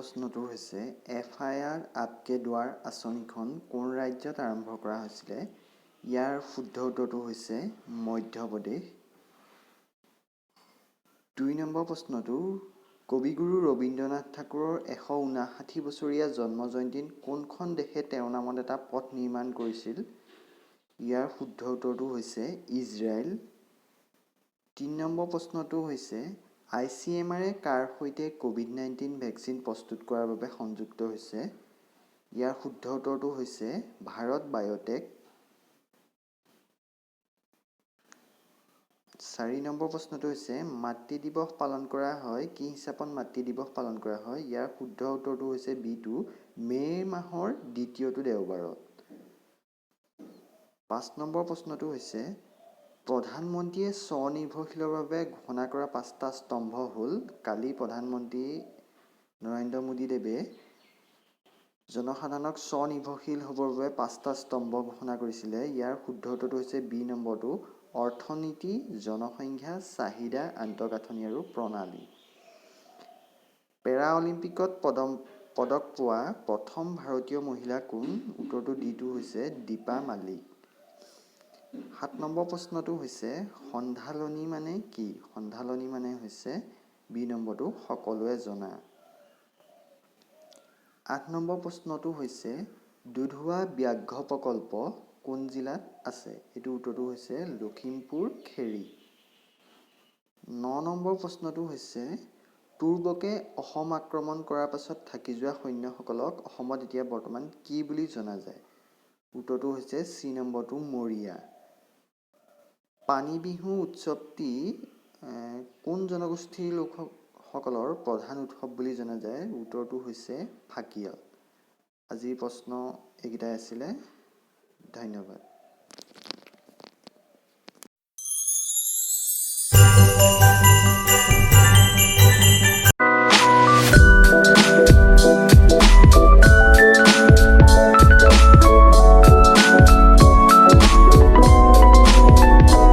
প্ৰশ্নটো হৈছে FIR आपके द्वार আঁচনিখন কোন ৰাজ্যত আৰম্ভ কৰা হৈছিলে? ইয়াৰ শুদ্ধ উত্তৰটো হৈছে মধ্যপ্ৰদেশ। 2 নম্বৰ প্ৰশ্নটো কবিগুৰু ৰবীন্দ্ৰনাথ ঠাকুৰৰ 159 বছৰীয়া জন্মজয়ন্তীত কোনখন দেশে তেওঁৰ নামত এটা পথ নিৰ্মাণ কৰিছিল? ইয়াৰ শুদ্ধ উত্তৰটো হৈছে ইজৰাইল। 3 নম্বৰ প্ৰশ্নটো হৈছে ICMR কাৰ সৈতে COVID-19 ভেকচিন প্ৰস্তুত কৰাৰ বাবে সংযুক্ত হৈছে? ইয়াৰ শুদ্ধ উত্তৰটো হৈছে ভাৰত বায়'টেক। 4 নম্বৰ প্ৰশ্নটো হৈছে মাতৃ দিৱস পালন কৰা হয় কি হিচাপত মাতৃ দিৱস পালন কৰা হয়? ইয়াৰ শুদ্ধ উত্তৰটো হৈছে B2 মে' মাহৰ দ্বিতীয়টো দেওবাৰত। 5 নম্বৰ প্ৰশ্নটো হৈছে প্ৰধানমন্ত্ৰীয়ে স্বনিৰ্ভৰশীলৰ বাবে ঘোষণা কৰা 5টা স্তম্ভ হ'ল। কালি প্ৰধানমন্ত্ৰী নৰেন্দ্ৰ মোদীদেৱে জনসাধাৰণক স্বনিৰ্ভৰশীল হ'বৰ বাবে 5টা স্তম্ভ ঘোষণা কৰিছিলে। ইয়াৰ শুদ্ধ উত্তৰটো হৈছে B নম্বৰটো অৰ্থনীতি, জনসংখ্যা, চাহিদা, আন্তঃগাঁথনি আৰু প্ৰণালী। পেৰা অলিম্পিকত পদক পোৱা প্ৰথম ভাৰতীয় মহিলা কোন? উত্তৰটো D2 হৈছে দীপা মালিক। 7 নম্বৰ প্ৰশ্নটো হৈছে সন্ধালনী মানে কি? সন্ধালনী মানে হৈছে B নম্বৰটো সকলোৱে জনা। 8 নম্বৰ প্ৰশ্নটো হৈছে দুধৱা ব্যাঘ্ৰ প্ৰকল্প কোন জিলাত আছে? এইটো উত্তৰটো হৈছে লখিমপুৰ খেৰী। 9 নম্বৰ প্ৰশ্নটো হৈছে তুৰ্বকে অসম আক্ৰমণ কৰাৰ পাছত থাকি যোৱা সৈন্যসকলক অসমত এতিয়া বৰ্তমান কি বুলি জনা যায়? উত্তৰটো হৈছে C নম্বৰটো মৰিয়া। পানী বিহু উৎসৱটি কোন জনগোষ্ঠীৰ লোকসকলৰ প্ৰধান উৎসৱ বুলি জনা যায়? উত্তৰটো হৈছে ফাকিয়া। আজিৰ প্ৰশ্ন এইকেইটাই আছিলে। ধন্যবাদ।